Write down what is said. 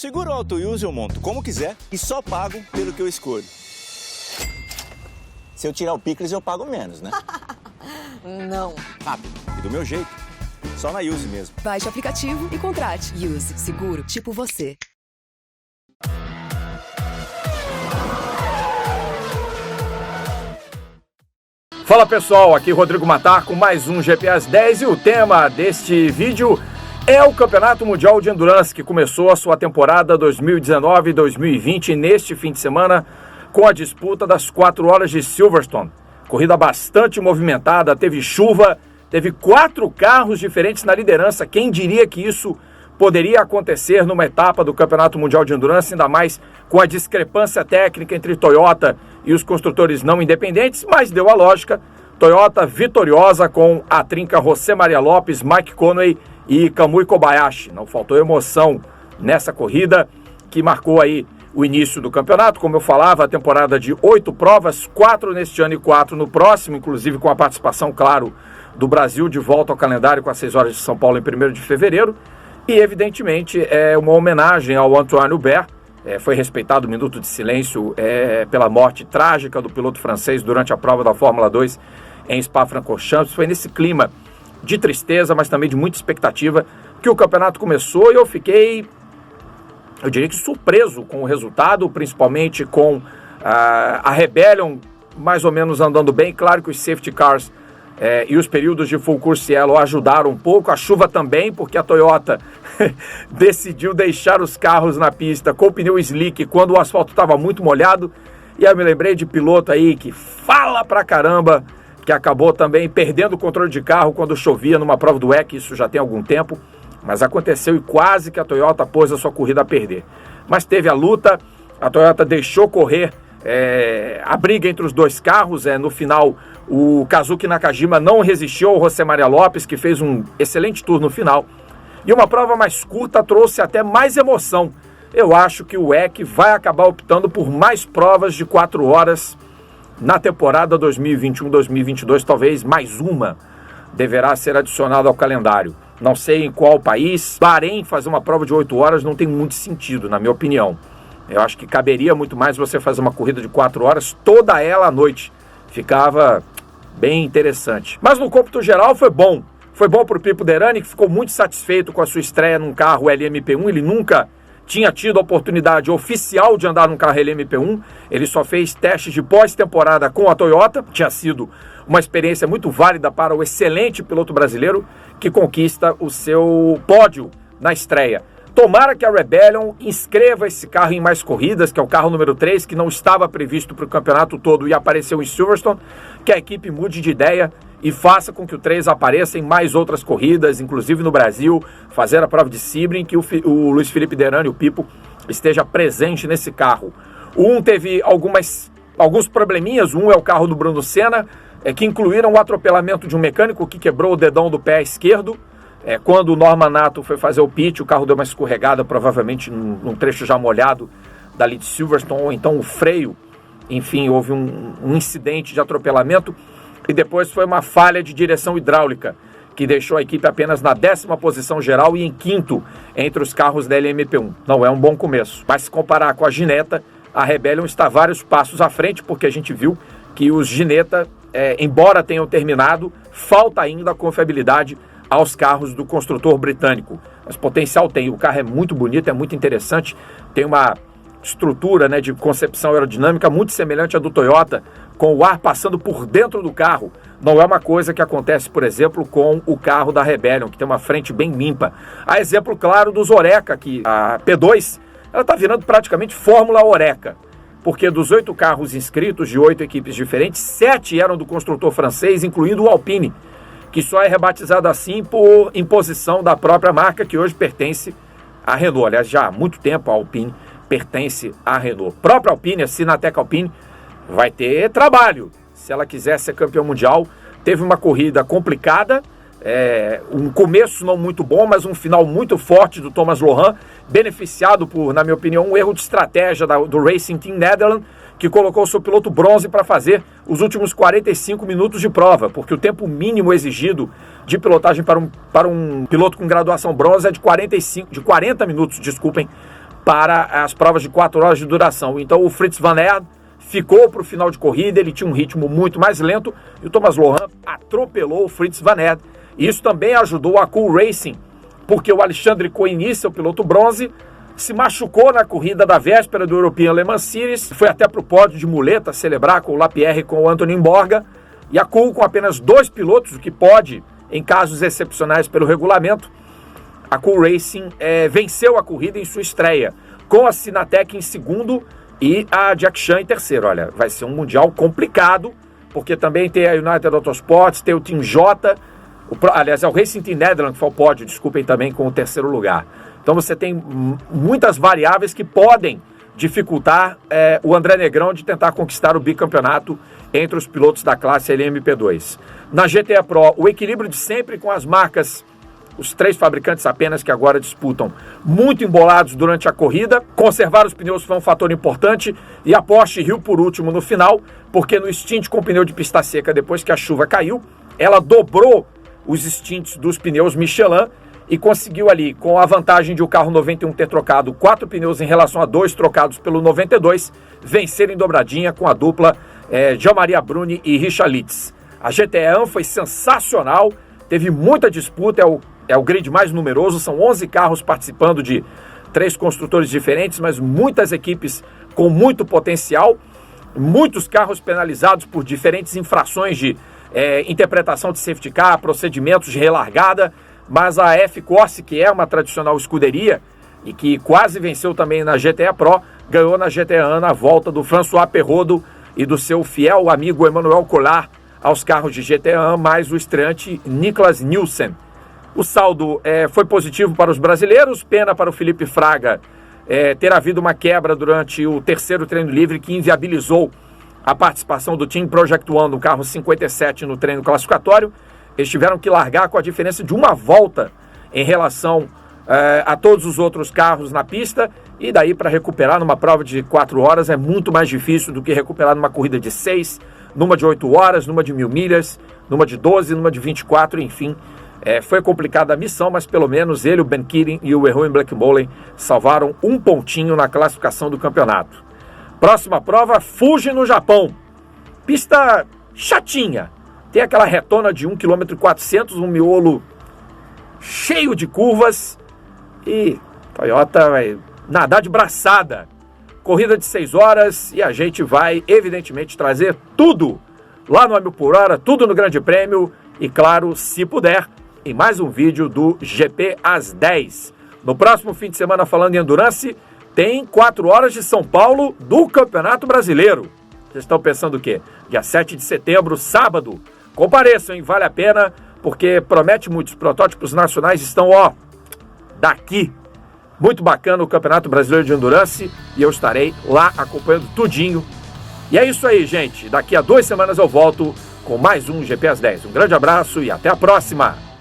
Seguro Auto Use eu monto como quiser e só pago pelo que eu escolho. Se eu tirar o picles, eu pago menos, né? Não. Rápido e do meu jeito. Só na Use mesmo. Baixe o aplicativo e contrate. Use. Seguro, tipo você. Fala pessoal, aqui Rodrigo Matar com mais um GP às 10 e o tema deste vídeo é o Campeonato Mundial de Endurance, que começou a sua temporada 2019-2020 neste fim de semana com a disputa das 4 horas de Silverstone. Corrida bastante movimentada, teve chuva, teve 4 carros diferentes na liderança. Quem diria que isso poderia acontecer numa etapa do Campeonato Mundial de Endurance, ainda mais com a discrepância técnica entre Toyota e os construtores não independentes, mas deu a lógica. Toyota vitoriosa com a trinca José Maria Lopes, Mike Conway e Kamui Kobayashi. Não faltou emoção nessa corrida que marcou aí o início do campeonato. Como eu falava, a temporada de 8 provas, 4 neste ano e 4 no próximo, inclusive com a participação, claro, do Brasil de volta ao calendário com as 6 horas de São Paulo em 1º de fevereiro. E, evidentemente, é uma homenagem ao Antoine Hubert. Foi respeitado o minuto de silêncio pela morte trágica do piloto francês durante a prova da Fórmula 2 em Spa-Francorchamps. Foi nesse clima de tristeza, mas também de muita expectativa, que o campeonato começou e eu fiquei, eu diria que surpreso com o resultado, principalmente com a Rebellion mais ou menos andando bem. Claro que os safety cars e os períodos de full course yellow ajudaram um pouco, a chuva também, porque a Toyota decidiu deixar os carros na pista com o pneu slick quando o asfalto estava muito molhado. E aí eu me lembrei de piloto aí que fala pra caramba, que acabou também perdendo o controle de carro quando chovia numa prova do WEC. Isso já tem algum tempo, mas aconteceu e quase que a Toyota pôs a sua corrida a perder. Mas teve a luta, a Toyota deixou correr a briga entre os dois carros. No final, o Kazuki Nakajima não resistiu ao José Maria Lopes, que fez um excelente tour no final. E uma prova mais curta trouxe até mais emoção. Eu acho que o WEC vai acabar optando por mais provas de 4 horas na temporada 2021-2022. Talvez mais uma deverá ser adicionada ao calendário. Não sei em qual país. Bahrein fazer uma prova de 8 horas não tem muito sentido, na minha opinião. Eu acho que caberia muito mais você fazer uma corrida de 4 horas, toda ela à noite. Ficava bem interessante. Mas no cômputo geral foi bom. Foi bom para o Pipo Derani, que ficou muito satisfeito com a sua estreia num carro LMP1. Ele nunca tinha tido a oportunidade oficial de andar num carro LMP1. Ele só fez testes de pós-temporada com a Toyota. Tinha sido uma experiência muito válida para o excelente piloto brasileiro que conquista o seu pódio na estreia. Tomara que a Rebellion inscreva esse carro em mais corridas, que é o carro número 3, que não estava previsto para o campeonato todo e apareceu em Silverstone, que a equipe mude de ideia e faça com que o 3 apareça em mais outras corridas, inclusive no Brasil, fazer a prova de Sebring, que o Luiz Felipe Derani, o Pipo, esteja presente nesse carro. O 1 teve alguns probleminhas. O 1 é o carro do Bruno Senna, que incluíram o atropelamento de um mecânico que quebrou o dedão do pé esquerdo. Quando o Norman Nato foi fazer o pit, o carro deu uma escorregada, provavelmente num trecho já molhado dali de Silverstone, ou então o freio. Enfim, houve um incidente de atropelamento e depois foi uma falha de direção hidráulica, que deixou a equipe apenas na 10ª posição geral e em 5º entre os carros da LMP1. Não é um bom começo, mas se comparar com a Ginetta, a Rebellion está vários passos à frente, porque a gente viu que os Ginetta, embora tenham terminado, falta ainda a confiabilidade aos carros do construtor britânico. Mas potencial tem, o carro é muito bonito, é muito interessante, tem uma estrutura, de concepção aerodinâmica muito semelhante à do Toyota, com o ar passando por dentro do carro. Não é uma coisa que acontece, por exemplo, com o carro da Rebellion, que tem uma frente bem limpa. Há exemplo claro dos Oreca, que a P2 ela está virando praticamente Fórmula Oreca, porque dos 8 carros inscritos de 8 equipes diferentes, 7 eram do construtor francês, incluindo o Alpine, que só é rebatizado assim por imposição da própria marca, que hoje pertence à Renault. Aliás, já há muito tempo a Alpine pertence à Renault. A própria Alpine, a Sinatec Alpine, vai ter trabalho se ela quiser ser campeã mundial. Teve uma corrida complicada, um começo não muito bom, mas um final muito forte do Thomas Lohan, beneficiado por, na minha opinião, um erro de estratégia do Racing Team Netherlands, que colocou o seu piloto bronze para fazer os últimos 45 minutos de prova, porque o tempo mínimo exigido de pilotagem para um piloto com graduação bronze é de 40 minutos, para as provas de 4 horas de duração. Então o Fritz van Aert ficou para o final de corrida, ele tinha um ritmo muito mais lento e o Thomas Lohan atropelou o Fritz van Aert. E isso também ajudou a Cool Racing, porque o Alexandre Koenice, o piloto bronze, se machucou na corrida da véspera do European Le Mans Series, foi até para o pódio de muleta celebrar com o Lapierre e com o Antonin Borga, e a Cool, com apenas 2 pilotos, o que pode, em casos excepcionais pelo regulamento, a Cool Racing venceu a corrida em sua estreia, com a Sinatec em segundo e a Jack Chan em terceiro. Olha, vai ser um mundial complicado, porque também tem a United Autosports, tem o Team J, aliás, é o Racing Team Netherlands que foi ao pódio, desculpem, também com o terceiro lugar. Então você tem muitas variáveis que podem dificultar o André Negrão de tentar conquistar o bicampeonato entre os pilotos da classe LMP2. Na GTE Pro, o equilíbrio de sempre com as marcas, os 3 fabricantes apenas que agora disputam, muito embolados durante a corrida. Conservar os pneus foi um fator importante e a Porsche riu por último no final, porque no stint com pneu de pista seca, depois que a chuva caiu, ela dobrou os stints dos pneus Michelin e conseguiu ali, com a vantagem de o carro 91 ter trocado 4 pneus em relação a 2 trocados pelo 92, vencer em dobradinha com a dupla Jean-Marie Bruni e Richard Lietz. A GTE foi sensacional, teve muita disputa, é o grid mais numeroso, são 11 carros participando de 3 construtores diferentes, mas muitas equipes com muito potencial, muitos carros penalizados por diferentes infrações de interpretação de safety car, procedimentos de relargada, mas a F-Corse, que é uma tradicional escuderia e que quase venceu também na GTE Pro, ganhou na GTE na volta do François Perrodo e do seu fiel amigo Emmanuel Collard aos carros de GTE, mais o estreante Niklas Nielsen. O saldo foi positivo para os brasileiros, pena para o Felipe Fraga ter havido uma quebra durante o terceiro treino livre que inviabilizou a participação do Team Project One no carro 57 no treino classificatório. Eles tiveram que largar com a diferença de uma volta em relação a todos os outros carros na pista, e daí para recuperar numa prova de 4 horas é muito mais difícil do que recuperar numa corrida de 6, numa de 8 horas, numa de 1000 milhas, numa de 12, numa de 24, enfim. Foi complicada a missão, mas pelo menos ele, o Ben Keating e o Erwin Blackmollen salvaram um pontinho na classificação do campeonato. Próxima prova, Fuji no Japão. Pista chatinha. Tem aquela retona de 1,4 km, um miolo cheio de curvas e Toyota vai nadar de braçada. Corrida de 6 horas e a gente vai, evidentemente, trazer tudo lá no 1000 por hora, tudo no Grande Prêmio e, claro, se puder, em mais um vídeo do GP às 10. No próximo fim de semana, falando em Endurance, tem 4 horas de São Paulo do Campeonato Brasileiro. Vocês estão pensando o quê? Dia 7 de setembro, sábado. Compareçam, hein? Vale a pena, porque promete muito. Os protótipos nacionais estão, daqui. Muito bacana o Campeonato Brasileiro de Endurance e eu estarei lá acompanhando tudinho. E é isso aí, gente. Daqui a 2 semanas eu volto com mais um GP às 10. Um grande abraço e até a próxima!